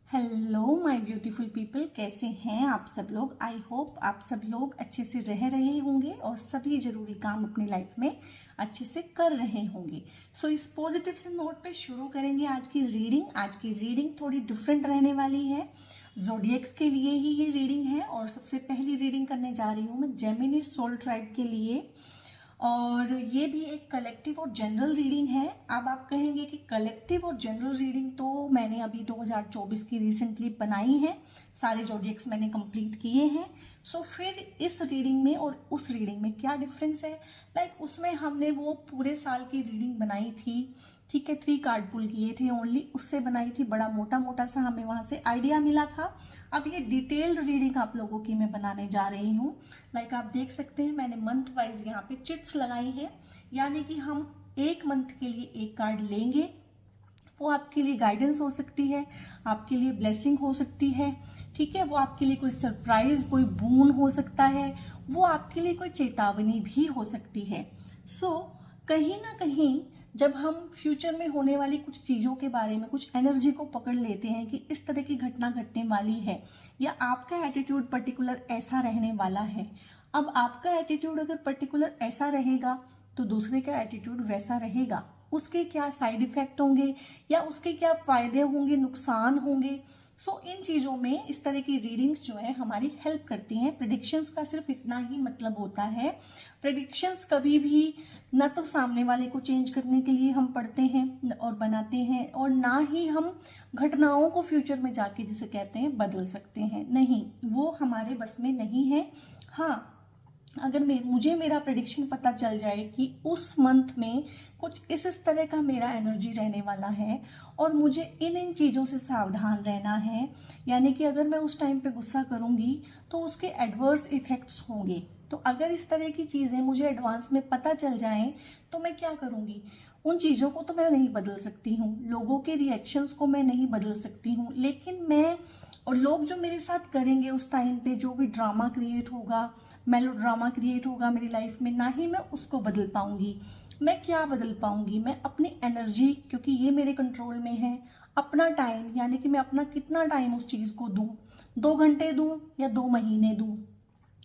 Hello my beautiful people, कैसे हैं आप सब लोग। आई होप आप सब लोग अच्छे से रह रहे होंगे और सभी ज़रूरी काम अपनी लाइफ में अच्छे से कर रहे होंगे। सो इस पॉजिटिव से नोट पे शुरू करेंगे आज की रीडिंग। आज की रीडिंग थोड़ी डिफरेंट रहने वाली है, ज़ोडिएक्स के लिए ही ये रीडिंग है। और सबसे पहली रीडिंग करने जा रही हूँ मैं जेमिनी सोल ट्राइब के लिए, और ये भी एक कलेक्टिव और जनरल रीडिंग है। अब आप कहेंगे कि कलेक्टिव और जनरल रीडिंग तो मैंने अभी 2024 की रिसेंटली बनाई है, सारे ज़ोडिएक्स मैंने कंप्लीट किए हैं। सो फिर इस रीडिंग में और उस रीडिंग में क्या डिफरेंस है। लाइक उसमें हमने वो पूरे साल की रीडिंग बनाई थी, ठीक है, 3 कार्ड पुल किए थे ओनली, उससे बनाई थी, बड़ा मोटा मोटा सा हमें वहाँ से आइडिया मिला था। अब ये डिटेल्ड रीडिंग आप लोगों की मैं बनाने जा रही हूँ। लाइक आप देख सकते हैं मैंने मंथ वाइज यहाँ पे चिट्स लगाई है, यानी कि हम एक मंथ के लिए एक कार्ड लेंगे। वो आपके लिए गाइडेंस हो सकती है, आपके लिए ब्लेसिंग हो सकती है, ठीक है, वो आपके लिए कोई सरप्राइज, कोई बून हो सकता है, वो आपके लिए कोई चेतावनी भी हो सकती है। कहीं ना कहीं जब हम फ्यूचर में होने वाली कुछ चीज़ों के बारे में कुछ एनर्जी को पकड़ लेते हैं कि इस तरह की घटना घटने वाली है, या आपका एटीट्यूड पर्टिकुलर ऐसा रहने वाला है। अब आपका एटीट्यूड अगर पर्टिकुलर ऐसा रहेगा तो दूसरे का एटीट्यूड वैसा रहेगा। उसके क्या साइड इफेक्ट होंगे या उसके क्या फायदे होंगे, नुकसान होंगे। इन चीज़ों में इस तरह की रीडिंग्स जो है हमारी हेल्प करती हैं। प्रेडिक्शंस का सिर्फ इतना ही मतलब होता है, प्रेडिक्शंस कभी भी ना तो सामने वाले को चेंज करने के लिए हम पढ़ते हैं और बनाते हैं, और ना ही हम घटनाओं को फ्यूचर में जाके जिसे कहते हैं बदल सकते हैं। नहीं, वो हमारे बस में नहीं है। हाँ, अगर मुझे मेरा प्रेडिक्शन पता चल जाए कि उस मंथ में कुछ इस तरह का मेरा एनर्जी रहने वाला है और मुझे इन चीज़ों से सावधान रहना है, यानी कि अगर मैं उस टाइम पे गुस्सा करूँगी तो उसके एडवर्स इफ़ेक्ट्स होंगे। तो अगर इस तरह की चीज़ें मुझे एडवांस में पता चल जाएं तो मैं क्या करूँगी। उन चीज़ों को तो मैं नहीं बदल सकती हूँ, लोगों के रिएक्शंस को मैं नहीं बदल सकती हूँ, लेकिन मैं और लोग जो मेरे साथ करेंगे उस टाइम पे, जो भी ड्रामा क्रिएट होगा, मेलो ड्रामा क्रिएट होगा मेरी लाइफ में, ना ही मैं उसको बदल पाऊंगी। मैं क्या बदल पाऊंगी, मैं अपनी एनर्जी, क्योंकि ये मेरे कंट्रोल में है, अपना टाइम, यानी कि मैं अपना कितना टाइम उस चीज़ को दूं, 2 घंटे दूं या 2 महीने दूं,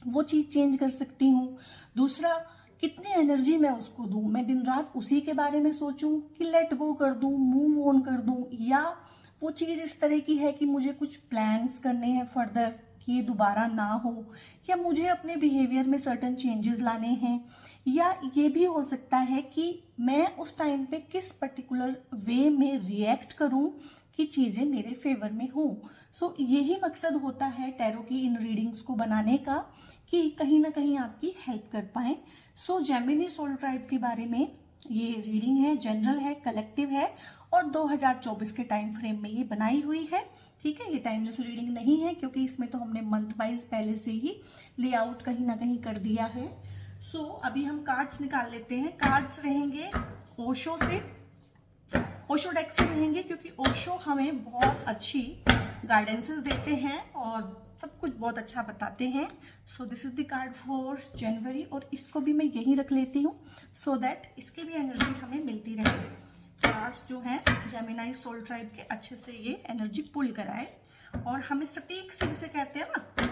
वो चीज़ चेंज कर सकती हूँ। दूसरा, कितनी एनर्जी मैं उसको दूं, मैं दिन रात उसी के बारे में सोचूं कि लेट गो कर दूं, मूव ऑन कर दूं, या वो चीज़ इस तरह की है कि मुझे कुछ प्लान्स करने हैं फर्दर कि ये दोबारा ना हो, या मुझे अपने बिहेवियर में सर्टन चेंजेस लाने हैं, या ये भी हो सकता है कि मैं उस टाइम पे किस पर्टिकुलर वे में रिएक्ट करूं कि चीज़ें मेरे फेवर में हो। यही मकसद होता है टैरो की इन रीडिंग्स को बनाने का, कि कहीं ना कहीं आपकी हेल्प कर पाए। जेमिनी सोल ट्राइब के बारे में ये रीडिंग है, जनरल है, कलेक्टिव है, और 2024 के टाइम फ्रेम में ये बनाई हुई है, ठीक है। ये टाइमलेस रीडिंग नहीं है क्योंकि इसमें तो हमने मंथ वाइज पहले से ही लेआउट कहीं ना कहीं कर दिया है। अभी हम कार्ड्स निकाल लेते हैं। कार्ड्स रहेंगे ओशो से, ओशो डेक से रहेंगे, क्योंकि ओशो हमें बहुत अच्छी गाइडेंसेस देते हैं और सब कुछ बहुत अच्छा बताते हैं। This is the card for January, और इसको भी मैं यहीं रख लेती हूँ सो दैट इसकी भी एनर्जी हमें मिलती रहे। कार्ड्स जो हैं जेमिनी सोल ट्राइब के अच्छे से ये एनर्जी पुल कराए और हमें सटीक से, जिसे कहते हैं ना,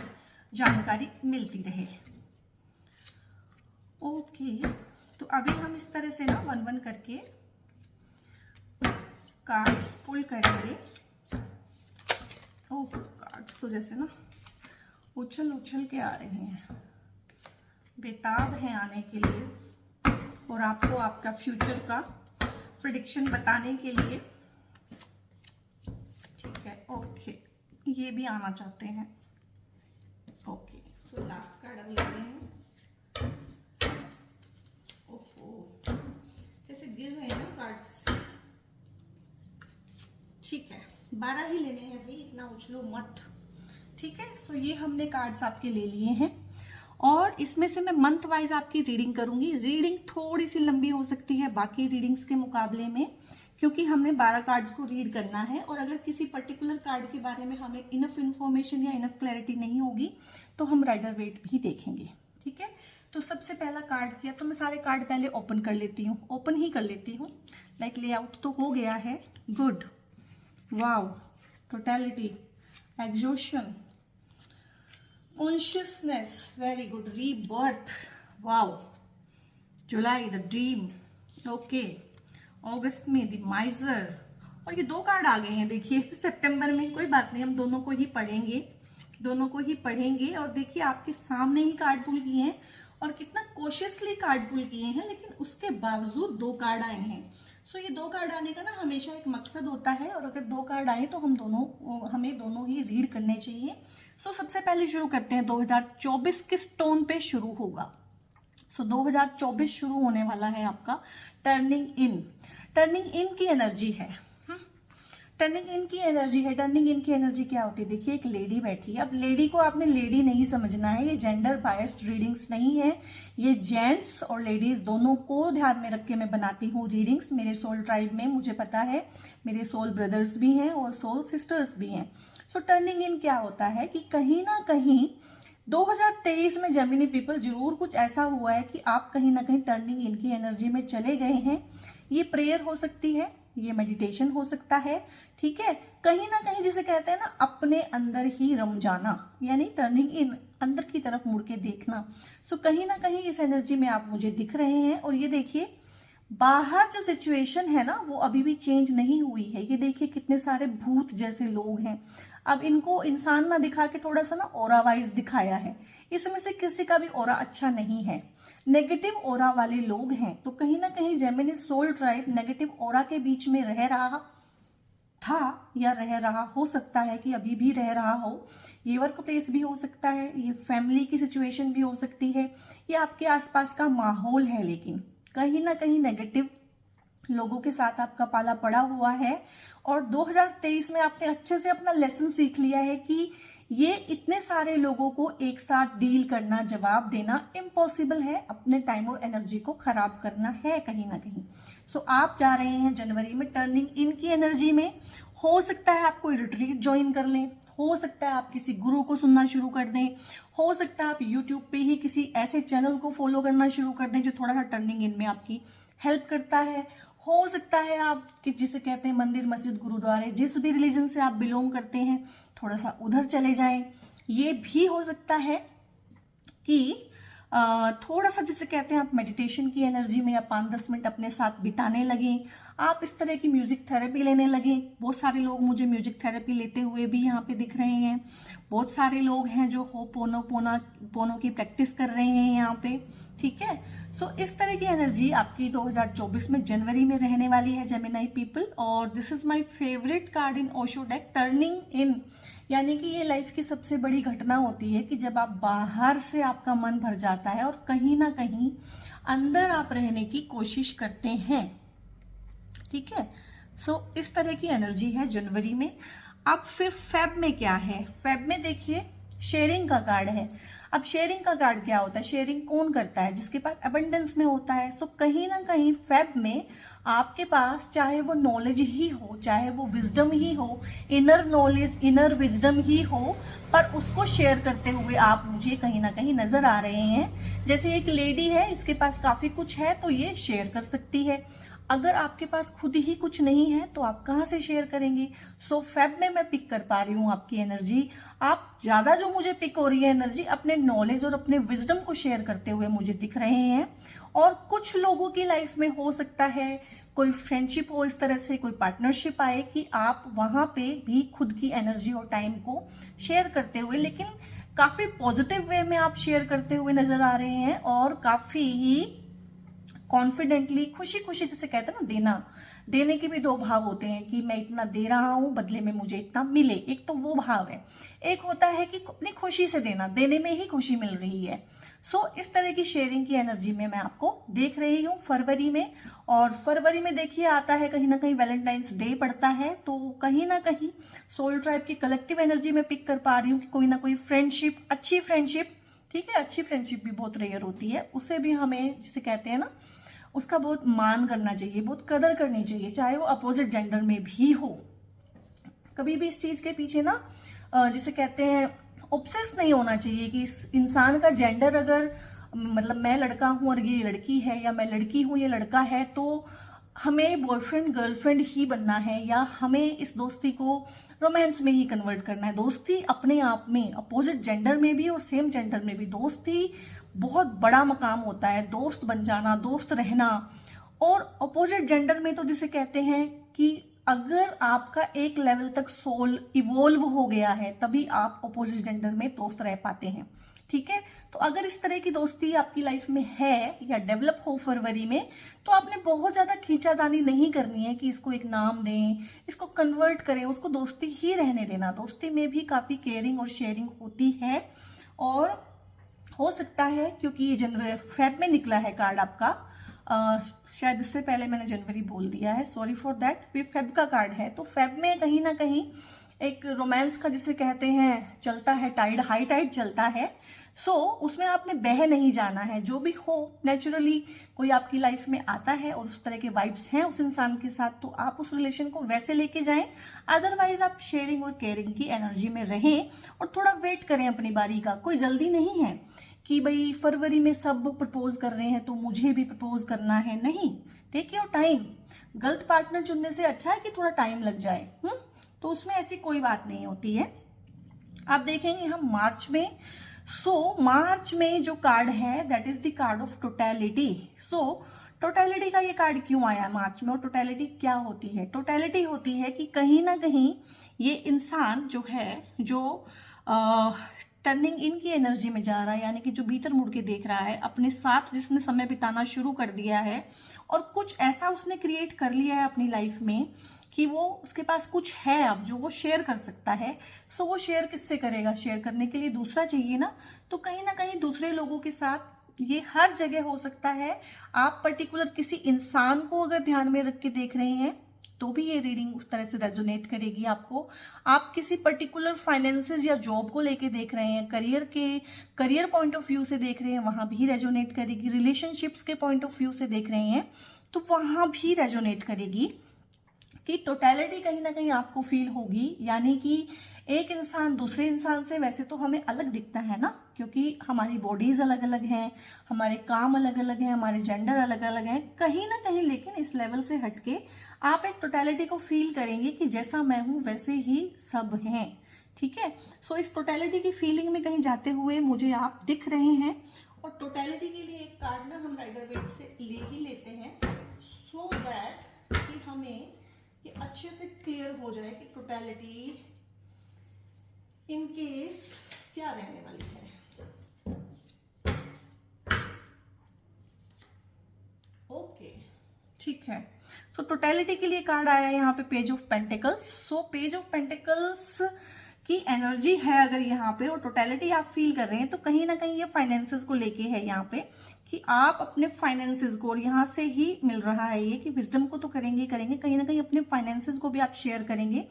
जानकारी मिलती रहे। ओके, तो अभी हम इस तरह से ना 1-1 करके कार्ड्स पुल करेंगे। ओह, कार्ड्स तो जैसे ना उछल उछल के आ रहे हैं, बेताब हैं आने के लिए और आपको आपका फ्यूचर का प्रेडिक्शन बताने के लिए, ठीक है। ओके, ये भी आना चाहते हैं। ओके, तो लास्ट कार्ड अब लेते हैं। ओहो, कैसे गिर रहे हैं ना कार्ड्स, ठीक है, 12 ही लेने हैं भाई, इतना उछलो मत, ठीक है। ये हमने कार्ड्स आपके ले लिए हैं, और इसमें से मैं मंथ वाइज आपकी रीडिंग करूंगी। रीडिंग थोड़ी सी लंबी हो सकती है बाकी रीडिंग्स के मुकाबले में, क्योंकि हमने 12 कार्ड्स को रीड करना है, और अगर किसी पर्टिकुलर कार्ड के बारे में हमें इनफ इंफॉर्मेशन या इनफ क्लैरिटी नहीं होगी तो हम राइडर वेट भी देखेंगे, ठीक है। तो सबसे पहला कार्ड किया, तो मैं सारे कार्ड पहले ओपन कर लेती हूँ, ओपन ही कर लेती हूँ। लाइक लेआउट तो हो गया है, good, wow, totality, exhaustion, consciousness, very good, rebirth, wow, जुलाई द ड्रीम, ओके, अगस्त में द माइजर, और ये 2 कार्ड आ गए हैं देखिए सितंबर में। कोई बात नहीं, हम दोनों को ही पढ़ेंगे। और देखिए आपके सामने ही कार्ड पुल किए हैं और कितना कोशियसली कार्ड पुल किए हैं, लेकिन उसके बावजूद 2 कार्ड आए हैं। सो ये 2 कार्ड आने का ना हमेशा एक मकसद होता है, और अगर 2 कार्ड आए तो हमें दोनों ही रीड करने चाहिए। सो सबसे पहले शुरू करते हैं, 2024 किस टोन पे शुरू होगा। सो 2024 शुरू होने वाला है आपका टर्निंग इन की एनर्जी है। टर्निंग इन की एनर्जी क्या होती है? देखिए एक लेडी बैठी है। अब लेडी को आपने लेडी नहीं समझना है, ये जेंडर बायस्ड रीडिंग्स नहीं है, ये जेंट्स और लेडीज दोनों को ध्यान में रख के मैं बनाती हूँ रीडिंग्स। मेरे सोल ट्राइब में मुझे पता है मेरे सोल ब्रदर्स भी हैं और सोल सिस्टर्स भी हैं। सो टर्निंग इन क्या होता है कि कहीं ना कहीं 2023 में जेमिनी पीपल जरूर कुछ ऐसा हुआ है कि आप कहीं ना कहीं टर्निंग इन की एनर्जी में चले गए हैं। ये प्रेयर हो सकती है, ये मेडिटेशन हो सकता है, ठीक है। कहीं ना कहीं जिसे कहते हैं ना अपने अंदर ही रम जाना, यानी टर्निंग इन, अंदर की तरफ मुड़ के देखना। सो कहीं ना कहीं इस एनर्जी में आप मुझे दिख रहे हैं। और ये देखिए बाहर जो सिचुएशन है ना वो अभी भी चेंज नहीं हुई है। ये देखिए कितने सारे भूत जैसे लोग हैं। अब इनको इंसान ना दिखा के थोड़ा सा ना ऑरा वाइज दिखाया है। इसमें से किसी का भी ऑरा अच्छा नहीं है, नेगेटिव ऑरा वाले लोग हैं। तो कहीं ना कहीं Gemini soul tribe negative aura के बीच में रह रहा था या रह रहा, हो सकता है कि अभी भी रह रहा हो। ये वर्क प्लेस भी हो सकता है, ये फैमिली की सिचुएशन भी हो सकती है, ये आपके आसपास का माहौल है। लेकिन कहीं ना कहीं नेगेटिव लोगों के साथ आपका पाला पड़ा हुआ है। और 2023 में आपने अच्छे से अपना लेसन सीख लिया है कि ये इतने सारे लोगों को एक साथ डील करना, जवाब देना इम्पॉसिबल है। अपने टाइम और एनर्जी को खराब करना है कहीं ना कहीं। सो आप जा रहे हैं जनवरी में टर्निंग इन की एनर्जी में। हो सकता है आप कोई रिट्रीट ज्वाइन कर लें, हो सकता है आप किसी गुरु को सुनना शुरू कर दें, हो सकता है आप यूट्यूब पे ही किसी ऐसे चैनल को फॉलो करना शुरू कर दें जो थोड़ा सा टर्निंग इन में आपकी हेल्प करता है। हो सकता है आप कि जिसे कहते हैं मंदिर, मस्जिद, गुरुद्वारे, जिस भी रिलीजन से आप बिलोंग करते हैं थोड़ा सा उधर चले जाएं। ये भी हो सकता है कि थोड़ा सा जिसे कहते हैं आप मेडिटेशन की एनर्जी में या 5-10 मिनट अपने साथ बिताने लगें। आप इस तरह की म्यूजिक थेरेपी लेने लगें। बहुत सारे लोग मुझे म्यूजिक थेरेपी लेते हुए भी यहाँ पे दिख रहे हैं। बहुत सारे लोग हैं जो पोनो की प्रैक्टिस कर रहे हैं यहाँ पे, ठीक है। सो इस तरह की एनर्जी आपकी 2024 में जनवरी में रहने वाली है जेमिनी पीपल। और this is my favourite card in Osho deck, turning इन। यानी कि ये लाइफ की सबसे बड़ी घटना होती है कि जब आप बाहर से आपका मन भर जाता है और कहीं ना कहीं अंदर आप रहने की कोशिश करते हैं, ठीक है। सो इस तरह की एनर्जी है जनवरी में। अब फिर फेब में क्या है? फेब में देखिए शेयरिंग का कार्ड है। अब शेयरिंग का कार्ड क्या होता है? शेयरिंग कौन करता है? जिसके पास अबंडेंस में होता है। तो कहीं ना कहीं फेब में आपके पास चाहे वो नॉलेज ही हो, चाहे वो विजडम ही हो, इनर नॉलेज, इनर विजडम ही हो, पर उसको शेयर करते हुए आप मुझे कहीं ना कहीं नजर आ रहे हैं। जैसे एक लेडी है, इसके पास काफी कुछ है तो ये शेयर कर सकती है। अगर आपके पास खुद ही कुछ नहीं है तो आप कहाँ से शेयर करेंगे? सो फेब में मैं पिक कर पा रही हूँ आपकी एनर्जी। आप ज्यादा जो मुझे पिक हो रही है एनर्जी अपने नॉलेज और अपने विजडम को शेयर करते हुए मुझे दिख रहे हैं। और कुछ लोगों की लाइफ में हो सकता है कोई फ्रेंडशिप हो, इस तरह से कोई पार्टनरशिप आए कि आप वहां पे भी खुद की एनर्जी और टाइम को शेयर करते हुए, लेकिन काफी पॉजिटिव वे में आप शेयर करते हुए नजर आ रहे हैं। और काफी ही कॉन्फिडेंटली, खुशी खुशी जिसे कहते हैं ना, देने के भी 2 भाव होते हैं कि मैं इतना दे रहा हूं बदले में मुझे इतना मिले। एक तो वो भाव है, एक होता है कि अपनी खुशी से देना, देने में ही खुशी मिल रही है। सो इस तरह की शेयरिंग की एनर्जी में मैं आपको देख रही हूँ फरवरी में। और फरवरी में देखिए आता है कहीं ना कहीं वैलेंटाइंस डे पड़ता है, तो कहीं ना कहीं सोल ट्राइब की कलेक्टिव एनर्जी में पिक कर पा रही हूँ कि कोई ना कोई फ्रेंडशिप, अच्छी फ्रेंडशिप, ठीक है, अच्छी फ्रेंडशिप भी बहुत रेयर होती है, उसे भी हमें जिसे कहते हैं ना उसका बहुत मान करना चाहिए, बहुत कदर करनी चाहिए, चाहे वो अपोजिट जेंडर में भी हो। कभी भी इस चीज के पीछे ना जिसे कहते हैं ऑब्सेस नहीं होना चाहिए कि इस इंसान का जेंडर अगर मतलब मैं लड़का हूं और ये लड़की है, या मैं लड़की हूं ये लड़का है, तो हमें बॉयफ्रेंड गर्लफ्रेंड ही बनना है या हमें इस दोस्ती को रोमांस में ही कन्वर्ट करना है। दोस्ती अपने आप में अपोजिट जेंडर में भी और सेम जेंडर में भी दोस्ती बहुत बड़ा मकाम होता है। दोस्त बन जाना, दोस्त रहना। और अपोजिट जेंडर में तो जिसे कहते हैं कि अगर आपका एक लेवल तक सोल इवोल्व हो गया है तभी आप अपोजिट जेंडर में दोस्त रह पाते हैं। ठीक है, तो अगर इस तरह की दोस्ती आपकी लाइफ में है या डेवलप हो फरवरी में, तो आपने बहुत ज्यादा खींचातानी नहीं करनी है कि इसको एक नाम दें, इसको कन्वर्ट करें, उसको दोस्ती ही रहने देना। दोस्ती में भी काफी केयरिंग और शेयरिंग होती है। और हो सकता है क्योंकि ये जनवरी फेब में निकला है कार्ड आपका, शायद इससे पहले मैंने जनवरी बोल दिया है, सॉरी फॉर दैट। फिर फेब का कार्ड है, तो फेब में कहीं ना कहीं एक रोमांस का जिसे कहते हैं चलता है, टाइड, हाई टाइड चलता है। सो उसमें आपने बह नहीं जाना है। जो भी हो, नेचुरली कोई आपकी लाइफ में आता है और उस तरह के वाइब्स हैं उस इंसान के साथ, तो आप उस रिलेशन को वैसे लेके जाएं। अदरवाइज आप शेयरिंग और केयरिंग की एनर्जी में रहें और थोड़ा वेट करें अपनी बारी का। कोई जल्दी नहीं है कि भाई फरवरी में सब प्रपोज कर रहे हैं तो मुझे भी प्रपोज करना है, नहीं। Take your time. गलत पार्टनर चुनने से अच्छा है कि थोड़ा टाइम लग जाए। तो उसमें ऐसी कोई बात नहीं होती है। आप देखेंगे हम मार्च में, मार्च में जो कार्ड है that is the card of totality. Totality का ये कार्ड क्यों आया मार्च में, और टोटैलिटी क्या होती है? टोटैलिटी होती है कि कहीं ना कहीं ये इंसान जो है, जो टर्निंग इन की एनर्जी में जा रहा है, यानी कि जो भीतर मुड़ के देख रहा है, अपने साथ जिसने समय बिताना शुरू कर दिया है और कुछ ऐसा उसने क्रिएट कर लिया है अपनी लाइफ में कि वो उसके पास कुछ है अब जो वो शेयर कर सकता है। सो वो शेयर किससे करेगा? शेयर करने के लिए दूसरा चाहिए ना। तो कहीं ना कहीं दूसरे लोगों के साथ ये हर जगह हो सकता है। आप पर्टिकुलर किसी इंसान को अगर ध्यान में रख के देख रहे हैं तो भी ये रीडिंग उस तरह से रेजोनेट करेगी आपको। आप किसी पर्टिकुलर फाइनेंसेस या जॉब को लेके देख रहे हैं, करियर पॉइंट ऑफ व्यू से देख रहे हैं, वहां भी रेजोनेट करेगी। रिलेशनशिप्स के पॉइंट ऑफ व्यू से देख रहे हैं तो वहां भी रेजोनेट करेगी कि टोटैलिटी कहीं ना कहीं आपको फील होगी। यानी कि एक इंसान दूसरे इंसान से वैसे तो हमें अलग दिखता है ना, क्योंकि हमारी बॉडीज अलग अलग हैं, हमारे काम अलग अलग हैं, हमारे जेंडर अलग अलग हैं कहीं ना कहीं, लेकिन इस लेवल से हटके आप एक टोटैलिटी को फील करेंगे कि जैसा मैं हूं वैसे ही सब हैं। ठीक है, सो इस टोटैलिटी की फीलिंग में कहीं जाते हुए मुझे आप दिख रहे हैं। और टोटैलिटी के लिए एक कार्ड ना हम राइडर वेट से ले ही लेते हैं, सो दैट कि हमें ये अच्छे से क्लियर हो जाए कि टोटैलिटी इन केस क्या रहने वाली है। ओके, ठीक है। सो टोटैलिटी के लिए कार्ड आया है यहाँ पे page of pentacles. So page of pentacles की एनर्जी है अगर यहाँ पे, और टोटैलिटी आप फील कर रहे हैं तो कहीं ना कहीं ये फाइनेंसेस को लेके है यहाँ पे कि आप अपने फाइनेंसेस को, और यहाँ से ही मिल रहा है ये कि विजडम को तो करेंगे कहीं ना कहीं अपने फाइनेंसेस को भी आप शेयर करेंगे।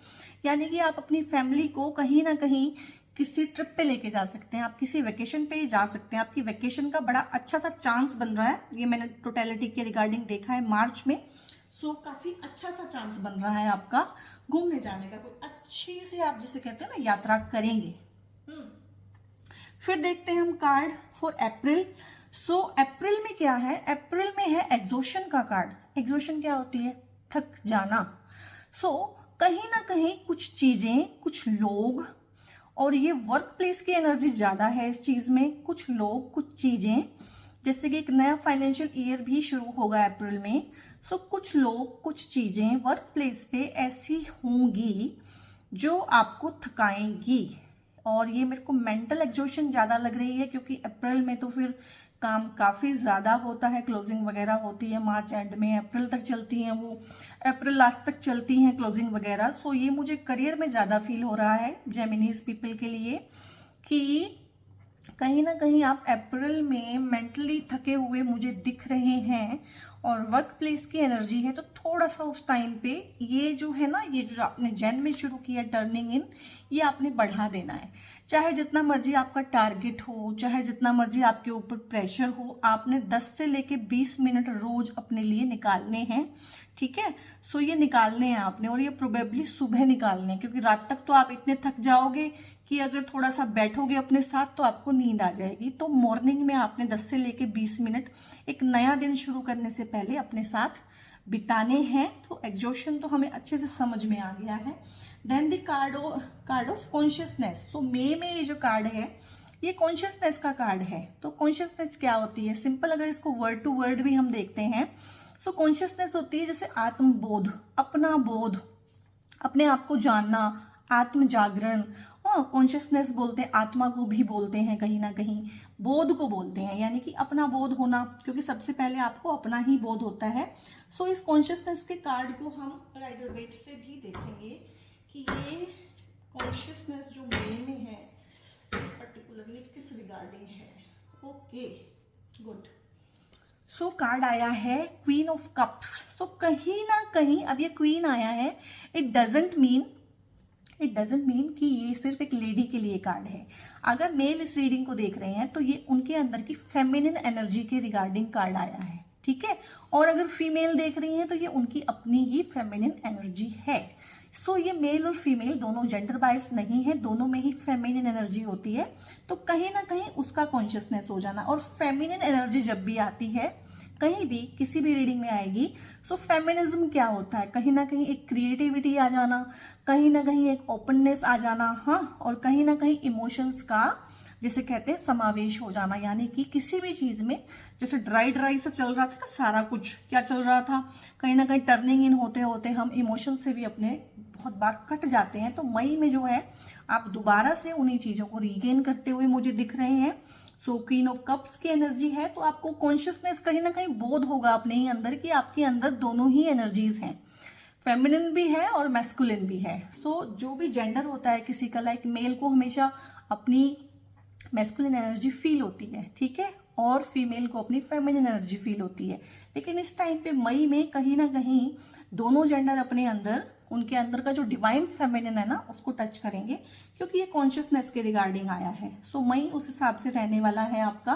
यानी कि आप अपनी फैमिली को कहीं ना कहीं किसी ट्रिप पे लेके जा सकते हैं, आप किसी वेकेशन पे जा सकते हैं। आपकी वेकेशन का बड़ा अच्छा सा चांस बन रहा है, ये मैंने टोटैलिटी के रिगार्डिंग देखा है मार्च में। सो काफी अच्छा सा चांस बन रहा है आपका घूमने जाने का, कोई अच्छी से आप जिसे कहते हैं ना यात्रा करेंगे। फिर देखते हैं हम कार्ड फॉर अप्रैल। सो अप्रैल में क्या है? अप्रैल में है एग्जॉशन का कार्ड। एग्जॉशन क्या होती है? थक जाना। सो कहीं ना कहीं कुछ चीजें, कुछ लोग, और ये वर्क प्लेस की एनर्जी ज्यादा है इस चीज में। कुछ लोग, कुछ चीजें, जैसे कि एक नया फाइनेंशियल ईयर भी शुरू होगा अप्रैल में। सो कुछ लोग, कुछ चीजें वर्क प्लेस पे ऐसी होंगी जो आपको थकाएंगी। और ये मेरे को मेंटल एग्जॉशन ज्यादा लग रही है क्योंकि अप्रैल में तो फिर काम काफी ज्यादा होता है, क्लोजिंग वगैरह होती है मार्च एंड में, अप्रैल तक चलती हैं वो, अप्रैल लास्ट तक चलती हैं क्लोजिंग वगैरह। सो ये मुझे करियर में ज्यादा फील हो रहा है जेमिनीज पीपल के लिए कि कहीं ना कहीं आप अप्रैल में मेंटली थके हुए मुझे दिख रहे हैं। और वर्क प्लेस की एनर्जी है तो थोड़ा सा उस टाइम पे ये जो है ना, ये जो आपने जैन में शुरू किया टर्निंग इन, ये आपने बढ़ा देना है। चाहे जितना मर्जी आपका टारगेट हो, चाहे जितना मर्जी आपके ऊपर प्रेशर हो, आपने 10 से लेके 20 मिनट रोज अपने लिए निकालने हैं। ठीक है, सो ये निकालने हैं आपने, और ये प्रोबेबली सुबह निकालने हैं क्योंकि रात तक तो आप इतने थक जाओगे कि अगर थोड़ा सा बैठोगे अपने साथ तो आपको नींद आ जाएगी। तो मॉर्निंग में आपने 10 से लेके 20 मिनट एक नया दिन शुरू करने से पहले अपने साथ बिताने हैं। तो एग्जॉशन तो हमें अच्छे से समझ में आ गया है। Then the card of consciousness. तो मे में ये जो कार्ड है ये कॉन्शियसनेस का कार्ड है। तो कॉन्शियसनेस क्या होती है? सिंपल अगर इसको वर्ड टू वर्ड भी हम देखते हैं तो कॉन्शियसनेस होती है जैसे आत्मबोध, अपना बोध, अपने आप को जानना, आत्म जागरण। कॉन्शियसनेस बोलते हैं, आत्मा को भी बोलते हैं, कहीं ना कहीं बोध को बोलते हैं, यानी कि अपना बोध होना, क्योंकि सबसे पहले आपको अपना ही बोध होता है। सो इस कॉन्शियसनेस के कार्ड को हम राइडर वेट से भी देखेंगे कि ये कॉन्शियसनेस जो में है पर्टिकुलरली किस रिगार्डिंग है। Okay, good. सो कार्ड आया है क्वीन ऑफ कप्स। तो कहीं ना कहीं अब ये क्वीन आया है, इट डजेंट मीन कि ये सिर्फ एक लेडी के लिए कार्ड है। अगर मेल इस रीडिंग को देख रहे हैं तो ये उनके अंदर की फेमिनिन एनर्जी के रिगार्डिंग कार्ड आया है, ठीक है। और अगर फीमेल देख रही हैं तो ये उनकी अपनी ही फेमिनिन एनर्जी है। सो ये मेल और फीमेल दोनों जेंडर बायस नहीं है, दोनों में ही फेमिनिन एनर्जी होती है। तो कहीं ना कहीं उसका कॉन्शियसनेस हो जाना। और फेमिनिन एनर्जी जब भी आती है कहीं भी किसी भी रीडिंग में आएगी, सो फेमिनिज्म क्या होता है? कहीं ना कहीं एक क्रिएटिविटी आ जाना, कहीं ना कहीं एक ओपननेस आ जाना, हाँ, और कहीं ना कहीं इमोशंस का जिसे कहते हैं समावेश हो जाना। यानी कि किसी भी चीज में जैसे ड्राई से चल रहा था सारा कुछ, क्या चल रहा था, कहीं ना कहीं टर्निंग इन होते होते हम इमोशन से भी अपने बहुत बार कट जाते हैं। तो मई में जो है आप दोबारा से उन्हीं चीजों को रीगेन करते हुए मुझे दिख रहे हैं। सो क्वीन ऑफ कप्स की एनर्जी है, तो आपको कॉन्शियसनेस कहीं ना कहीं बोध होगा अपने ही अंदर कि आपके अंदर दोनों ही एनर्जीज हैं, फेमिनिन भी है और मैस्कुलिन भी है। सो जो भी जेंडर होता है किसी का, लाइक मेल को हमेशा अपनी मैस्कुलिन एनर्जी फील होती है, ठीक है, और फीमेल को अपनी फेमिनिन एनर्जी फील होती है। लेकिन इस टाइम पे मई में कहीं ना कहीं दोनों जेंडर अपने अंदर, उनके अंदर का जो डिवाइन फेमिनिन है ना उसको टच करेंगे, क्योंकि ये कॉन्शियसनेस के रिगार्डिंग आया है। सो मई उस हिसाब से रहने वाला है आपका।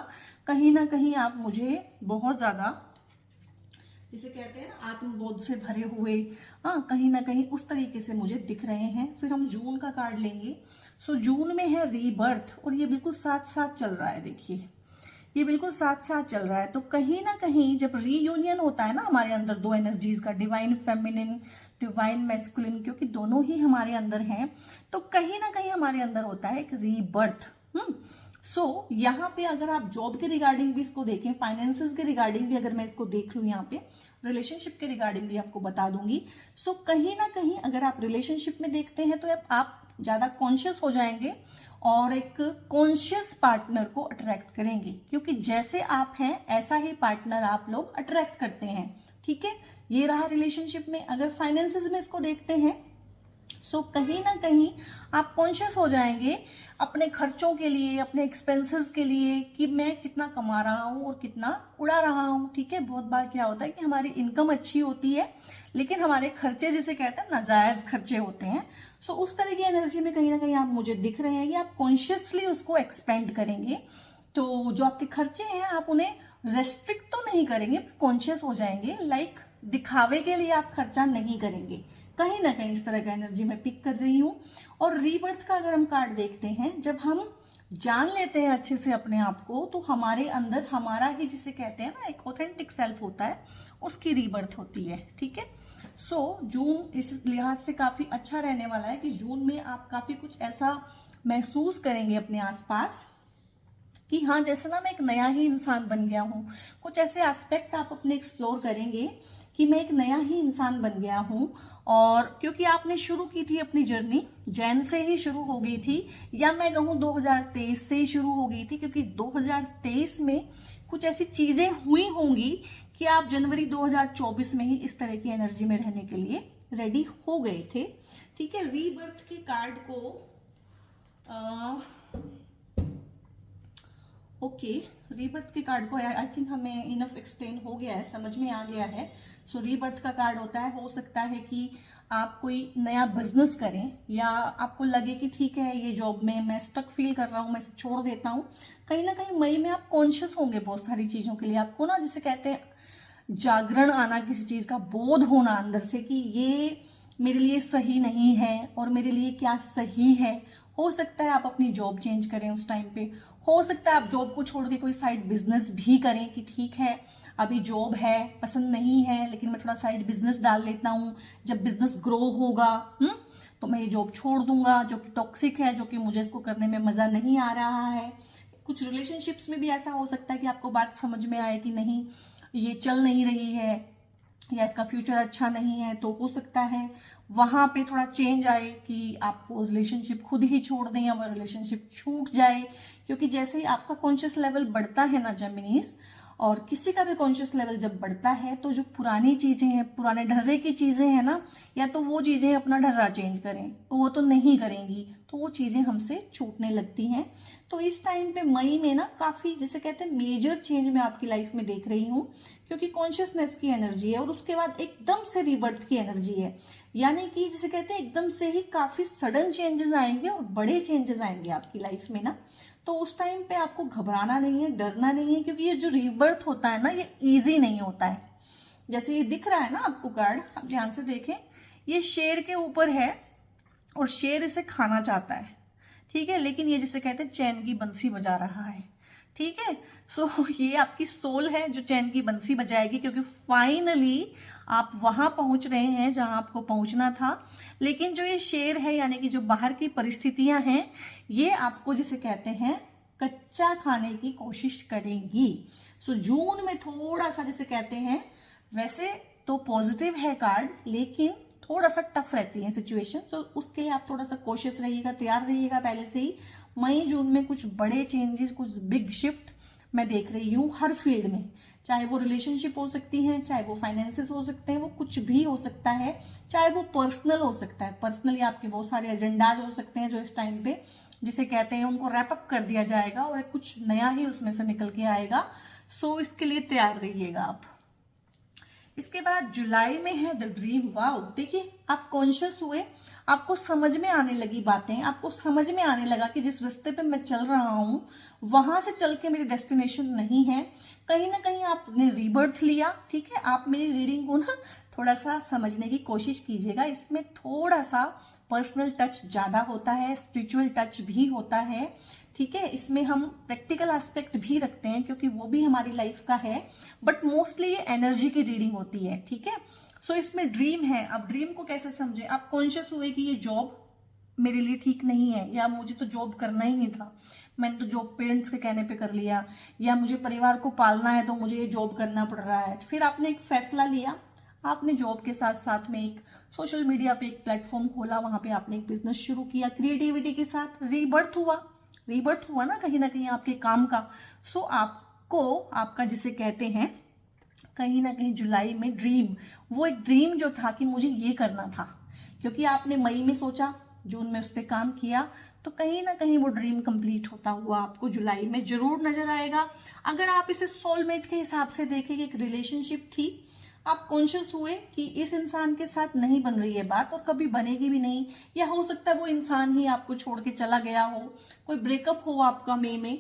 कहीं ना कहीं आप मुझे बहुत ज्यादा जिसे कहते हैं ना आत्मबोध से भरे हुए, कहीं ना कहीं उस तरीके से मुझे दिख रहे हैं। फिर हम जून का कार्ड लेंगे। सो जून में है रीबर्थ, और ये बिल्कुल साथ साथ चल रहा है। देखिए ये बिल्कुल साथ साथ चल रहा है। तो कहीं ना कहीं जब रीयूनियन होता है ना हमारे अंदर दो एनर्जीज का, डिवाइन फेमिनिन, डिवाइन मैस्कुलिन, क्योंकि दोनों ही हमारे अंदर हैं, तो कहीं ना कहीं हमारे अंदर होता है एक रीबर्थ। सो यहाँ पे अगर आप जॉब के रिगार्डिंग भी इसको देखें, फाइनेंसेस के रिगार्डिंग भी अगर मैं इसको देख लूँ, यहाँ पे रिलेशनशिप के रिगार्डिंग भी आपको बता दूंगी। सो कहीं ना कहीं अगर आप रिलेशनशिप में देखते हैं तो आप ज्यादा कॉन्शियस हो जाएंगे और एक कॉन्शियस पार्टनर को अट्रैक्ट करेंगे, क्योंकि जैसे आप हैं ऐसा ही पार्टनर आप लोग अट्रैक्ट करते हैं, ठीक है। ये रहा रिलेशनशिप में। अगर फाइनेंसेस में इसको देखते हैं सो कहीं ना कहीं आप कॉन्शियस हो जाएंगे अपने खर्चों के लिए, अपने एक्सपेंसेस के लिए, कि मैं कितना कमा रहा हूँ और कितना उड़ा रहा हूँ, ठीक है। बहुत बार क्या होता है कि हमारी इनकम अच्छी होती है लेकिन हमारे खर्चे जिसे कहते हैं नाजायज खर्चे होते हैं। सो उस तरह की एनर्जी में कहीं ना कहीं आप मुझे दिख रहे हैं कि आप कॉन्शियसली उसको एक्सपेंड करेंगे। तो जो आपके खर्चे हैं आप उन्हें रेस्ट्रिक्ट तो नहीं करेंगे, कॉन्शियस हो जाएंगे, लाइक दिखावे के लिए आप खर्चा नहीं करेंगे। कहीं ना कहीं इस तरह का एनर्जी मैं पिक कर रही हूँ। और रीबर्थ का अगर हम कार्ड देखते हैं, जब हम जान लेते हैं अच्छे से अपने आप को, तो हमारे अंदर हमारा ही जिसे कहते हैं ना एक ऑथेंटिक सेल्फ होता है, उसकी रीबर्थ होती है, ठीक है। सो जून इस लिहाज से काफी अच्छा रहने वाला है कि जून में आप काफी कुछ ऐसा महसूस करेंगे अपने आसपास कि हाँ जैसे ना मैं एक नया ही इंसान बन गया हूँ। कुछ ऐसे एस्पेक्ट आप अपने एक्सप्लोर करेंगे कि मैं एक नया ही इंसान बन गया हूँ। और क्योंकि आपने शुरू की थी अपनी जर्नी, जैन से ही शुरू हो गई थी, या मैं कहूँ 2023 से ही शुरू हो गई थी, क्योंकि 2023 में कुछ ऐसी चीजें हुई होंगी कि आप जनवरी 2024 में ही इस तरह की एनर्जी में रहने के लिए रेडी हो गए थे, ठीक है। रीबर्थ के कार्ड को रीबर्थ के कार्ड को आई थिंक हमें इनफ एक्सप्लेन हो गया है, समझ में आ गया है। सो रीबर्थ का कार्ड होता है, हो सकता है कि आप कोई नया बिजनेस करें, या आपको लगे कि ठीक है ये जॉब में मैं स्टक फील कर रहा हूँ, मैं इसे छोड़ देता हूँ। कहीं ना कहीं मई में आप कॉन्शियस होंगे बहुत सारी चीजों के लिए, आपको ना जिसे कहते हैं जागरण आना, किसी चीज का बोध होना अंदर से कि ये मेरे लिए सही नहीं है और मेरे लिए क्या सही है। हो सकता है आप अपनी जॉब चेंज करें उस टाइम पे, हो सकता है आप जॉब को छोड़ के कोई साइड बिजनेस भी करें कि ठीक है अभी जॉब है पसंद नहीं है लेकिन मैं थोड़ा साइड बिजनेस डाल लेता हूँ, जब बिजनेस ग्रो होगा तो मैं ये जॉब छोड़ दूंगा जो कि टॉक्सिक है, जो कि मुझे इसको करने में मज़ा नहीं आ रहा है। कुछ रिलेशनशिप्स में भी ऐसा हो सकता है कि आपको बात समझ में आए कि नहीं ये चल नहीं रही है या इसका फ्यूचर अच्छा नहीं है, तो हो सकता है वहाँ पे थोड़ा चेंज आए कि आप वो रिलेशनशिप खुद ही छोड़ दें या वो रिलेशनशिप छूट जाए। क्योंकि जैसे ही आपका कॉन्शियस लेवल बढ़ता है ना जेमिनीज, और किसी का भी कॉन्शियस लेवल जब बढ़ता है तो जो पुरानी चीज़ें हैं, पुराने ढर्रे की चीज़ें हैं ना, या तो वो चीज़ें अपना ढर्रा चेंज करें तो वो तो नहीं करेंगी, तो वो चीज़ें हमसे छूटने लगती हैं। तो इस टाइम पे मई में ना काफ़ी जिसे कहते हैं मेजर चेंज मैं आपकी लाइफ में देख रही हूँ, क्योंकि कॉन्शियसनेस की एनर्जी है और उसके बाद एकदम से रीबर्थ की एनर्जी है। यानी कि जिसे कहते हैं एकदम से ही काफ़ी सडन चेंजेस आएंगे और बड़े चेंजेस आएंगे आपकी लाइफ में ना। तो उस टाइम पे आपको घबराना नहीं है, डरना नहीं है, क्योंकि ये जो रीबर्थ होता है ना ये ईजी नहीं होता है। जैसे ये दिख रहा है ना आपको कार्ड, आप ध्यान से देखें, ये शेर के ऊपर है और शेर इसे खाना चाहता है, ठीक है, लेकिन ये जिसे कहते हैं चैन की बंसी बजा रहा है, ठीक है। सो ये आपकी सोल है जो चैन की बंसी बजाएगी, क्योंकि फाइनली आप वहां पहुंच रहे हैं जहां आपको पहुंचना था। लेकिन जो ये शेर है यानी कि जो बाहर की परिस्थितियां हैं ये आपको जिसे कहते हैं कच्चा खाने की कोशिश करेगी। सो जून में थोड़ा सा जिसे कहते हैं, वैसे तो पॉजिटिव है कार्ड लेकिन थोड़ा सा टफ रहती है सिचुएशन, तो उसके लिए आप थोड़ा सा कोशिश रहिएगा, तैयार रहिएगा पहले से ही। मई जून में कुछ बड़े चेंजेस, कुछ बिग शिफ्ट मैं देख रही हूँ हर फील्ड में, चाहे वो रिलेशनशिप हो सकती हैं, चाहे वो फाइनेंसेस हो सकते हैं, वो कुछ भी हो सकता है, चाहे वो पर्सनल हो सकता है। पर्सनली आपके बहुत सारे एजेंडाज हो सकते हैं जो इस टाइम पे जिसे कहते हैं उनको रैप अप कर दिया जाएगा और कुछ नया ही उसमें से निकल के आएगा। सो इसके लिए तैयार रहिएगा आप। इसके बाद जुलाई में है द ड्रीम। वाओ, देखिए आप कॉन्शियस हुए, आपको समझ में आने लगी बातें, आपको समझ में आने लगा कि जिस रास्ते पे मैं चल रहा हूं वहां से चल के मेरी डेस्टिनेशन नहीं है। कहीं ना कहीं आपने रीबर्थ लिया, ठीक है। आप मेरी रीडिंग को ना थोड़ा सा समझने की कोशिश कीजिएगा, इसमें थोड़ा सा पर्सनल टच ज्यादा होता है, स्पिरिचुअल टच भी होता है, ठीक है। इसमें हम प्रैक्टिकल एस्पेक्ट भी रखते हैं क्योंकि वो भी हमारी लाइफ का है, बट मोस्टली ये एनर्जी की रीडिंग होती है, ठीक है। सो इसमें ड्रीम है। अब ड्रीम को कैसे समझे, आप कॉन्शियस हुए कि ये जॉब मेरे लिए ठीक नहीं है, या मुझे तो जॉब करना ही नहीं था, मैंने तो जॉब पेरेंट्स के कहने पे कर लिया, या मुझे परिवार को पालना है तो मुझे ये जॉब करना पड़ रहा है। फिर आपने एक फैसला लिया, आपने जॉब के साथ साथ में एक सोशल मीडिया पे एक प्लेटफॉर्म खोला, वहां पे आपने एक बिजनेस शुरू किया, क्रिएटिविटी के साथ रीबर्थ हुआ ना कहीं आपके काम का। सो आपको आपका जिसे कहते हैं कहीं ना कहीं जुलाई में ड्रीम, वो एक ड्रीम जो था कि मुझे ये करना था, क्योंकि आपने मई में सोचा, जून में उस पर काम किया, तो कहीं ना कहीं वो ड्रीम कंप्लीट होता हुआ आपको जुलाई में जरूर नजर आएगा। अगर आप इसे सोलमेट के हिसाब से देखें कि एक रिलेशनशिप थी, आप कॉन्शियस हुए कि इस इंसान के साथ नहीं बन रही है बात और कभी बनेगी भी नहीं, या हो सकता है वो इंसान ही आपको छोड़ के चला गया हो, कोई ब्रेकअप हो आपका मई में।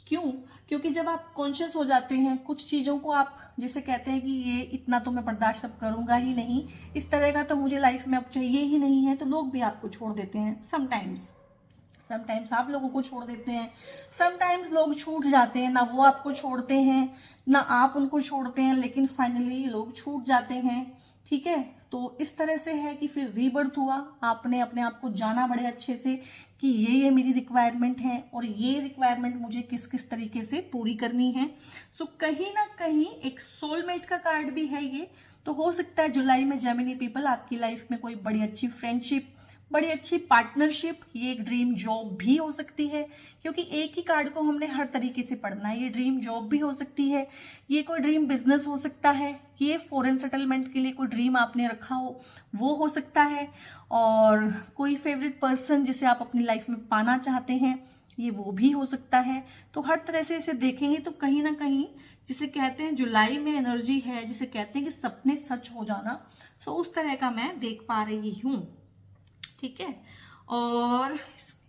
क्यों? क्योंकि जब आप कॉन्शियस हो जाते हैं कुछ चीज़ों को, आप जिसे कहते हैं कि ये इतना तो मैं बर्दाश्त अब करूंगा ही नहीं, इस तरह का तो मुझे लाइफ में अब चाहिए ही नहीं है, तो लोग भी आपको छोड़ देते हैं। समटाइम्स आप लोगों को छोड़ देते हैं, समटाइम्स लोग छूट जाते हैं, ना वो आपको छोड़ते हैं ना आप उनको छोड़ते हैं, लेकिन फाइनली लोग छूट जाते हैं, ठीक है। तो इस तरह से है कि फिर रीबर्थ हुआ, आपने अपने आप को जाना बड़े अच्छे से कि ये मेरी रिक्वायरमेंट है और ये रिक्वायरमेंट मुझे किस किस तरीके से पूरी करनी है। सो कहीं ना कहीं एक सोलमेट का कार्ड भी है ये, तो हो सकता है जुलाई में जेमिनी पीपल आपकी लाइफ में कोई बड़ी अच्छी फ्रेंडशिप, बड़ी अच्छी पार्टनरशिप, ये एक ड्रीम जॉब भी हो सकती है, क्योंकि एक ही कार्ड को हमने हर तरीके से पढ़ना है। ये ड्रीम जॉब भी हो सकती है, ये कोई ड्रीम बिजनेस हो सकता है, ये फॉरेन सेटलमेंट के लिए कोई ड्रीम आपने रखा हो वो हो सकता है, और कोई फेवरेट पर्सन जिसे आप अपनी लाइफ में पाना चाहते हैं ये वो भी हो सकता है। तो हर तरह से इसे देखेंगे तो कहीं ना कहीं जिसे कहते हैं जुलाई में एनर्जी है, जिसे कहते हैं कि सपने सच हो जाना, सो उस तरह का मैं देख पा रही हूँ, ठीक है। और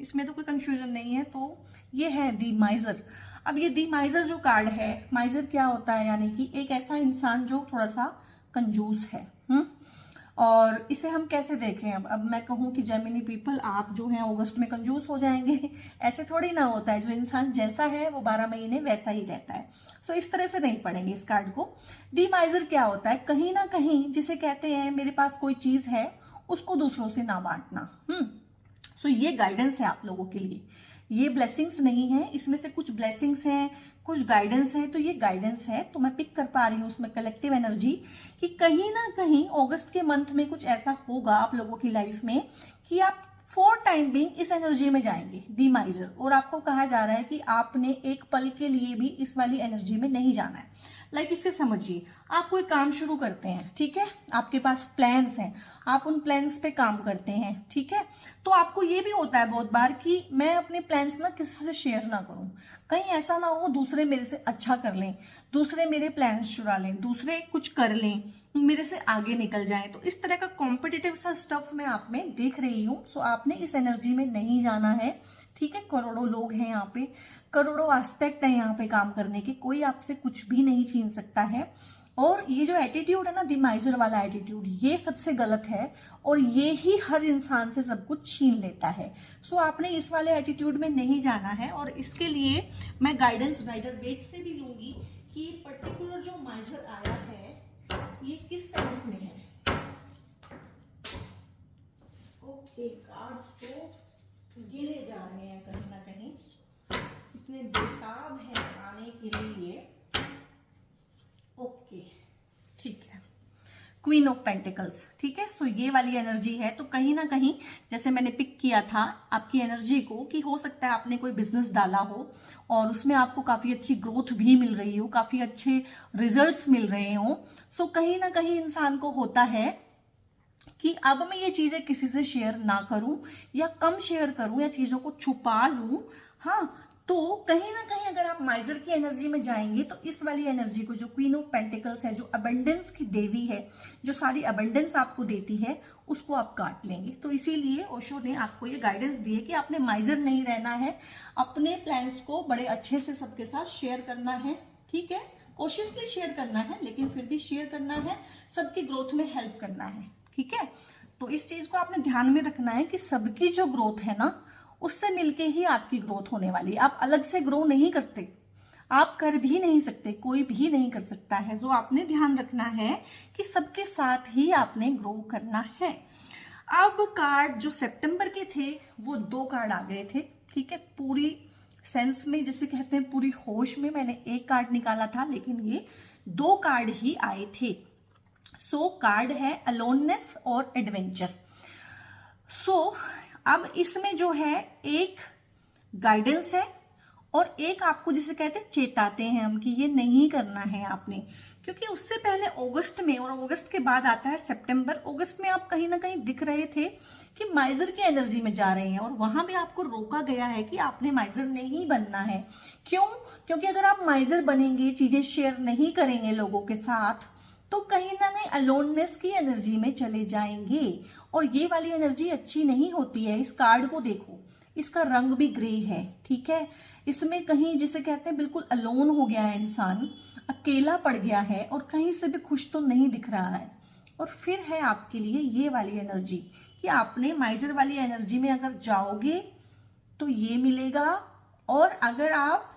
इसमें तो कोई कंफ्यूजन नहीं है। तो ये है दी माइजर। अब ये दी माइजर जो कार्ड है, माइजर क्या होता है, यानी कि एक ऐसा इंसान जो थोड़ा सा कंजूस है, और इसे हम कैसे देखें? अब मैं कहूँ कि जेमिनी पीपल आप जो हैं अगस्त में कंजूस हो जाएंगे, ऐसे थोड़ी ना होता है। जो इंसान जैसा है वो 12 महीने वैसा ही रहता है। सो इस तरह से नहीं पढ़ेंगे इस कार्ड को। दी माइजर क्या होता है? कहीं ना कहीं जिसे कहते हैं मेरे पास कोई चीज है उसको दूसरों से ना बांटना। सो ये गाइडेंस है आप लोगों के लिए। ये ब्लेसिंग्स नहीं है, इसमें से कुछ ब्लेसिंग्स हैं, कुछ गाइडेंस है। तो ये गाइडेंस है, तो मैं पिक कर पा रही हूँ उसमें कलेक्टिव एनर्जी कि कहीं ना कहीं अगस्त के मंथ में कुछ ऐसा होगा आप लोगों की लाइफ में कि आप फॉर टाइम बिंग इस एनर्जी में जाएंगे, दी माइजर। और आपको कहा जा रहा है कि आपने एक पल के लिए भी इस वाली एनर्जी में नहीं जाना है। लाइक इससे समझिए, आप कोई काम शुरू करते हैं, ठीक है, आपके पास प्लान्स हैं, आप उन प्लान्स पे काम करते हैं, ठीक है। तो आपको ये भी होता है बहुत बार कि मैं अपने प्लान्स ना किसी से शेयर ना करूं, कहीं ऐसा ना हो दूसरे मेरे से अच्छा कर लें, दूसरे मेरे प्लान्स चुरा लें, दूसरे कुछ कर लें, मेरे से आगे निकल जाएं। तो इस तरह का कॉम्पिटिटिव सा स्टफ मैं आप में देख रही हूँ। सो आपने इस एनर्जी में नहीं जाना है, ठीक है। करोड़ों लोग हैं यहाँ पे, करोड़ों एस्पेक्ट है यहाँ पे काम करने के, कोई आपसे कुछ भी नहीं छीन सकता है। और ये जो एटीट्यूड है ना, दी माइजर वाला एटीट्यूड, ये सबसे गलत है और ये ही हर इंसान से सब कुछ छीन लेता है। सो आपने इस वाले एटीट्यूड में नहीं जाना है। और इसके लिए मैं गाइडेंस राइडर वेज से भी लूंगी कि ये पर्टिकुलर जो माइजर आया है ये किस सेंस में है। ओके, कार्ड्स तो गिरे जा रहे हैं कहीं ना कहीं, इतने बेताब है आने के लिए। ओके, ठीक है, क्वीन ऑफ पेंटिकल्स, ठीक है। सो ये वाली एनर्जी है। तो कहीं ना कहीं जैसे मैंने पिक किया था आपकी एनर्जी को कि हो सकता है आपने कोई बिजनेस डाला हो और उसमें आपको काफी अच्छी ग्रोथ भी मिल रही हो, काफी अच्छे रिजल्ट्स मिल रहे हो। सो कहीं ना कहीं इंसान को होता है कि अब मैं ये चीजें किसी से शेयर ना करूं या कम शेयर करूं या चीजों को छुपा लूं। हाँ, तो कहीं ना कहीं अगर आप माइजर की एनर्जी में जाएंगे तो इस वाली एनर्जी को, जो क्वीन ऑफ पेंटिकल्स है, जो अबंडेंस की देवी है, जो सारी अबंडेंस आपको देती है, उसको आप काट लेंगे। तो इसीलिए ओशो ने आपको ये गाइडेंस दी है कि आपने माइजर नहीं रहना है, अपने प्लान्स को बड़े अच्छे से सबके साथ शेयर करना है, ठीक है। कोशिशली शेयर करना है, लेकिन फिर भी शेयर करना है, सबकी ग्रोथ में हेल्प करना है, ठीक है। तो इस चीज को आपने ध्यान में रखना है कि सबकी जो ग्रोथ है ना, उससे मिलके ही आपकी ग्रोथ होने वाली है। आप अलग से ग्रो नहीं करते, आप कर भी नहीं सकते, कोई भी नहीं कर सकता है। जो आपने ध्यान रखना है कि सबके साथ ही आपने ग्रो करना है। अब कार्ड जो सितंबर के थे वो 2 कार्ड आ गए थे, ठीक है। पूरी सेंस में जिसे कहते हैं पूरी होश में मैंने एक कार्ड निकाला था, लेकिन ये 2 कार्ड ही आए थे। सो कार्ड है अलोननेस और एडवेंचर। सो अब इसमें जो है एक गाइडेंस है और एक आपको जिसे कहते हैं चेताते हैं हम कि ये नहीं करना है आपने, क्योंकि उससे पहले अगस्त में और अगस्त के बाद आता है सितंबर। अगस्त में आप कहीं ना कहीं दिख रहे थे कि माइजर की एनर्जी में जा रहे हैं और वहां भी आपको रोका गया है कि आपने माइजर नहीं बनना है। क्यों? क्योंकि अगर आप माइजर बनेंगे, चीजें शेयर नहीं करेंगे लोगों के साथ, तो कहीं ना कहीं अलोननेस की एनर्जी में चले जाएंगे और ये वाली एनर्जी अच्छी नहीं होती है। इस कार्ड को देखो, इसका रंग भी ग्रे है, ठीक है। इसमें कहीं जिसे कहते हैं बिल्कुल अलोन हो गया है इंसान, अकेला पड़ गया है और कहीं से भी खुश तो नहीं दिख रहा है। और फिर है आपके लिए ये वाली एनर्जी कि आपने माइजर वाली एनर्जी में अगर जाओगे तो ये मिलेगा, और अगर आप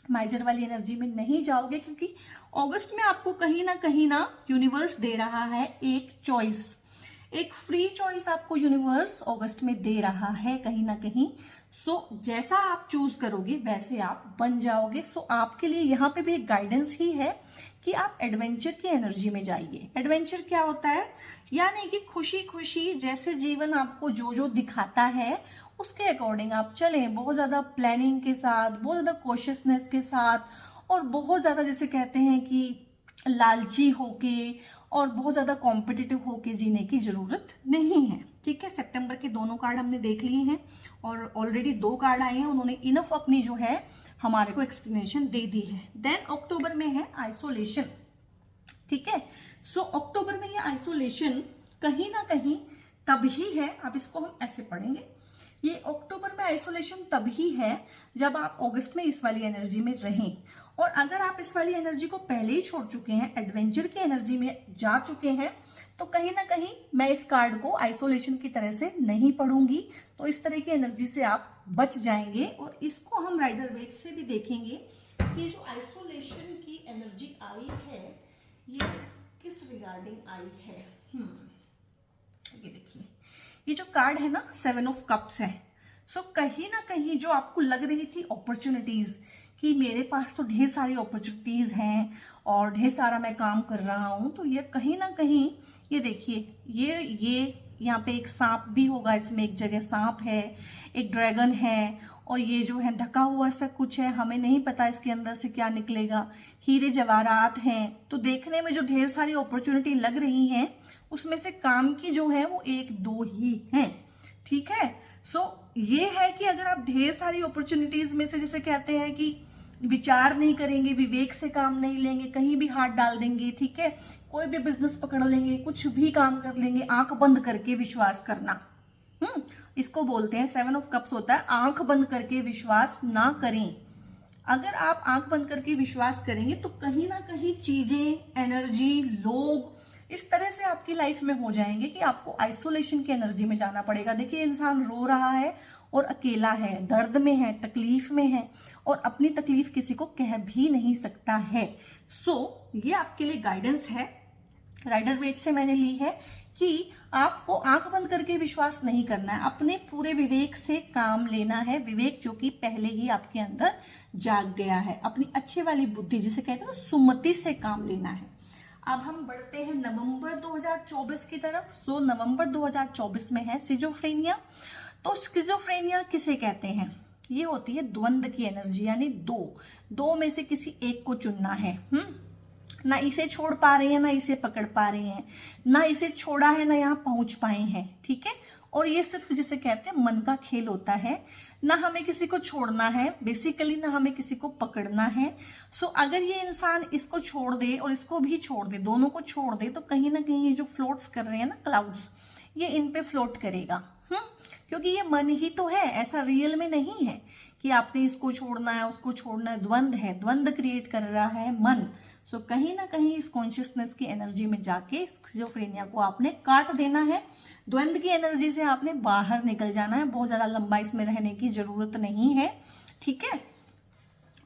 माइजर वाली एनर्जी में नहीं जाओगे, क्योंकि अगस्त में आपको कहीं ना यूनिवर्स दे रहा है एक चॉइस, एक फ्री चॉइस आपको यूनिवर्स अगस्त में दे रहा है कहीं ना कहीं। सो जैसा आप चूज करोगे वैसे आप बन जाओगे। सो आपके लिए यहाँ पे भी एक गाइडेंस ही है कि आप एडवेंचर की एनर्जी में जाइए। एडवेंचर क्या होता है? यानी कि खुशी खुशी जैसे जीवन आपको जो जो दिखाता है उसके अकॉर्डिंग आप चलें, बहुत ज्यादा प्लानिंग के साथ, बहुत ज्यादा कॉशियसनेस के साथ और बहुत ज्यादा जिसे कहते हैं कि लालची होके और बहुत ज्यादा कॉम्पिटिटिव होके जीने की जरूरत नहीं है, ठीक है। सितंबर के दोनों कार्ड हमने देख लिए हैं और ऑलरेडी 2 कार्ड आए हैं, उन्होंने इनफ अपनी जो है हमारे को एक्सप्लेनेशन दे दी है। देन अक्टूबर में है आइसोलेशन, ठीक है। सो अक्टूबर में ये आइसोलेशन कहीं ना कहीं तभी है, अब इसको हम ऐसे पढ़ेंगे, ये अक्टूबर में आइसोलेशन तभी है जब आप अगस्त में इस वाली एनर्जी में रहें। और अगर आप इस वाली एनर्जी को पहले ही छोड़ चुके हैं, एडवेंचर की एनर्जी में जा चुके हैं, तो कहीं ना कहीं मैं इस कार्ड को आइसोलेशन की तरह से नहीं पढ़ूंगी, तो इस तरह की एनर्जी से आप बच जाएंगे। और इसको हम राइडर वेट से भी देखेंगे कि जो आइसोलेशन की एनर्जी आई है ये किस रिगार्डिंग आई है। ये देखिए, ये जो कार्ड है ना 7 ऑफ कप्स है। सो कहीं ना कहीं जो आपको लग रही थी अपॉर्चुनिटीज कि मेरे पास तो ढेर सारी अपॉर्चुनिटीज हैं और ढेर सारा मैं काम कर रहा हूं, तो ये कहीं ना कहीं ये देखिए, ये यहाँ पे एक सांप भी होगा, इसमें एक जगह सांप है, एक ड्रैगन है, और ये जो है ढका हुआ सा कुछ है, हमें नहीं पता इसके अंदर से क्या निकलेगा। हीरे जवाहरात हैं, तो देखने में जो ढेर सारी अपॉर्चुनिटी लग रही हैं उसमें से काम की जो है वो 1-2 ही हैं, ठीक है। सो ये है कि अगर आप ढेर सारी अपॉर्चुनिटीज में से, जैसे कहते हैं कि विचार नहीं करेंगे, विवेक से काम नहीं लेंगे, कहीं भी हाथ डाल देंगे, ठीक है, कोई भी बिजनेस पकड़ लेंगे, कुछ भी काम कर लेंगे, आंख बंद करके विश्वास करना, इसको बोलते हैं 7 ऑफ कप्स होता है आंख बंद करके विश्वास ना करें। अगर आप आंख बंद करके विश्वास करेंगे तो कहीं ना कहीं चीजें, एनर्जी, लोग इस तरह से आपकी लाइफ में हो जाएंगे कि आपको आइसोलेशन की एनर्जी में जाना पड़ेगा। देखिए, इंसान रो रहा है और अकेला है, दर्द में है, तकलीफ में है, और अपनी तकलीफ किसी को कह भी नहीं सकता है। सो ये आपके लिए गाइडेंस है, राइडर वेट से मैंने ली है कि आपको आंख बंद करके विश्वास नहीं करना है, अपने पूरे विवेक से काम लेना है, विवेक जो कि पहले ही आपके अंदर जाग गया है, अपनी अच्छी वाली बुद्धि जिसे कहते हैं सुमति से काम लेना है। अब हम बढ़ते हैं नवंबर 2024 की तरफ। सो नवंबर 2024 में है सिजोफ्रेनिया। तो स्किजोफ्रेनिया किसे कहते हैं? ये होती है द्वंद की एनर्जी, यानी दो में से किसी एक को चुनना है। ना इसे छोड़ पा रहे हैं, ना इसे पकड़ पा रहे हैं, ना इसे छोड़ा है, ना यहाँ पहुंच पाए हैं, ठीक है। और ये सिर्फ जिसे कहते हैं मन का खेल होता है, ना हमें किसी को छोड़ना है बेसिकली, ना हमें किसी को पकड़ना है। सो अगर ये इंसान इसको छोड़ दे और इसको भी छोड़ दे, दोनों को छोड़ दे, तो कहीं ना कहीं ये जो फ्लोट्स कर रहे हैं ना क्लाउड्स, ये इन पे फ्लोट करेगा, क्योंकि ये मन ही तो है, ऐसा रियल में नहीं है कि आपने इसको छोड़ना है, उसको छोड़ना है। द्वंद है, द्वंद क्रिएट कर रहा है मन। सो कहीं ना कहीं इस कॉन्शियसनेस की एनर्जी में जाके स्किज़ोफ्रेनिया को आपने काट देना है, द्वंद की एनर्जी से आपने बाहर निकल जाना है। बहुत ज्यादा लंबा इसमें रहने की जरूरत नहीं है, ठीक है।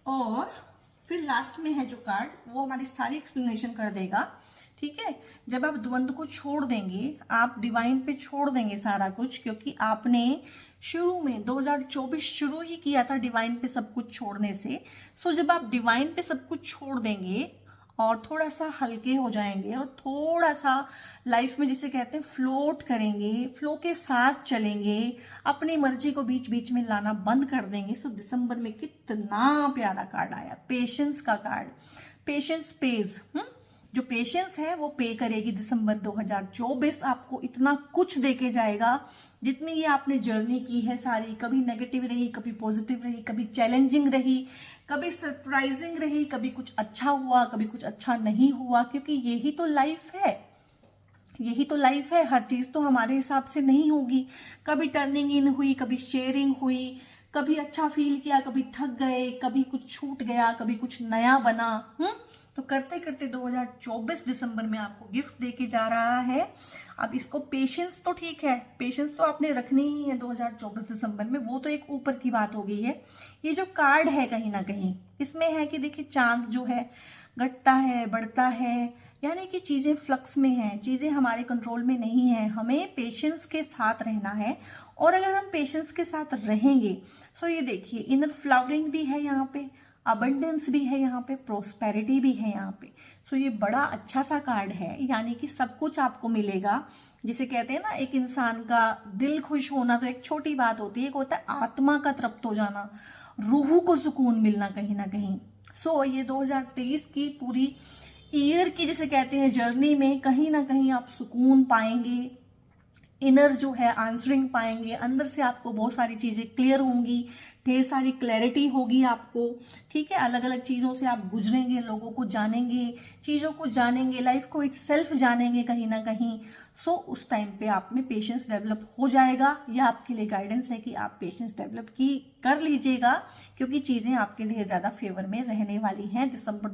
और फिर लास्ट में है जो कार्ड, वो हमारी सारी एक्सप्लेनेशन कर देगा, ठीक है। जब आप द्वंद को छोड़ देंगे, आप डिवाइन पे छोड़ देंगे सारा कुछ, क्योंकि आपने शुरू में 2024 शुरू ही किया था डिवाइन पे सब कुछ छोड़ने से। सो जब आप डिवाइन पे सब कुछ छोड़ देंगे और थोड़ा सा हल्के हो जाएंगे और थोड़ा सा लाइफ में जिसे कहते हैं फ्लोट करेंगे, फ्लो के साथ चलेंगे, अपनी मर्जी को बीच बीच में लाना बंद कर देंगे। सो दिसंबर में कितना प्यारा कार्ड आया, पेशेंस का कार्ड। पेशेंस पेज, जो पेशेंस है वो पे करेगी। दिसंबर 2024 आपको इतना कुछ देके जाएगा, जितनी ये आपने जर्नी की है सारी, कभी नेगेटिव रही, कभी पॉजिटिव रही, कभी चैलेंजिंग रही, कभी सरप्राइजिंग रही, कभी कुछ अच्छा हुआ, कभी कुछ अच्छा नहीं हुआ, क्योंकि यही तो लाइफ है, यही तो लाइफ है। हर चीज तो हमारे हिसाब से नहीं होगी। कभी टर्निंग इन हुई, कभी शेयरिंग हुई, कभी अच्छा फील किया, कभी थक गए, कभी कुछ छूट गया, कभी कुछ नया बना। तो करते करते 2024 दिसंबर में आपको गिफ्ट देके जा रहा है। अब इसको पेशेंस तो ठीक है, पेशेंस तो आपने रखनी ही है 2024 दिसंबर में, वो तो एक ऊपर की बात हो गई है। ये जो कार्ड है कहीं ना कहीं इसमें है कि देखिए चांद जो है घटता है, बढ़ता है, यानी कि चीजें फ्लक्स में हैं, चीजें हमारे कंट्रोल में नहीं है। हमें पेशेंस के साथ रहना है, और अगर हम पेशेंस के साथ रहेंगे सो ये देखिए इनर फ्लावरिंग भी है यहाँ पे, अबंडेंस भी है यहाँ पे, प्रोस्पेरिटी भी है यहाँ पे। सो ये बड़ा अच्छा सा कार्ड है, यानी कि सब कुछ आपको मिलेगा। जिसे कहते हैं ना, एक इंसान का दिल खुश होना तो एक छोटी बात होती है, एक होता है आत्मा का तृप्त हो जाना, रूह को सुकून मिलना कहीं ना कहीं। सो ये 2023 की पूरी ईयर की जिसे कहते हैं जर्नी में कहीं ना कहीं आप सुकून पाएंगे, इनर जो है आंसरिंग पाएंगे, अंदर से आपको बहुत सारी चीज़ें क्लियर होंगी, ढेर सारी क्लैरिटी होगी आपको, ठीक है। अलग अलग चीज़ों से आप गुजरेंगे, लोगों को जानेंगे, चीज़ों को जानेंगे, लाइफ को इटसेल्फ जानेंगे कहीं ना कहीं। सो उस टाइम पे आप में पेशेंस डेवलप हो जाएगा। यह आपके लिए गाइडेंस है कि आप पेशेंस डेवलप कर लीजिएगा, क्योंकि चीज़ें आपके लिए ज़्यादा फेवर में रहने वाली हैं। दिसंबर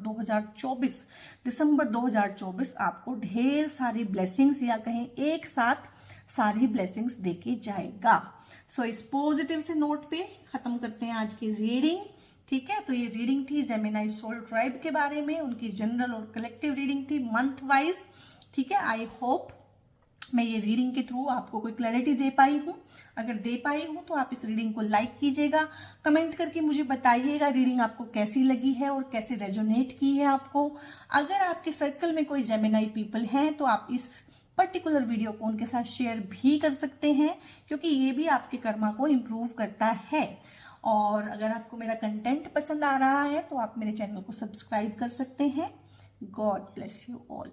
2024 आपको ढेर सारी ब्लेसिंग्स, या कहें एक साथ सारी ब्लेसिंग्स देके जाएगा। सो इस पॉजिटिव से नोट पे खत्म करते हैं आज की रीडिंग, ठीक है। तो ये रीडिंग थी जेमिनी सोल ट्राइब के बारे में, उनकी जनरल और कलेक्टिव रीडिंग थी मंथ वाइज, ठीक है। आई होप मैं ये रीडिंग के थ्रू आपको कोई क्लैरिटी दे पाई हूँ। अगर दे पाई हूँ तो आप इस रीडिंग को लाइक कीजिएगा, कमेंट करके मुझे बताइएगा रीडिंग आपको कैसी लगी है और कैसे रेजोनेट की है आपको। अगर आपके सर्कल में कोई जेमिनी पीपल हैं तो आप इस पर्टिकुलर वीडियो को उनके साथ शेयर भी कर सकते हैं, क्योंकि ये भी आपके कर्मा को इम्प्रूव करता है। और अगर आपको मेरा कंटेंट पसंद आ रहा है तो आप मेरे चैनल को सब्सक्राइब कर सकते हैं। God bless you all.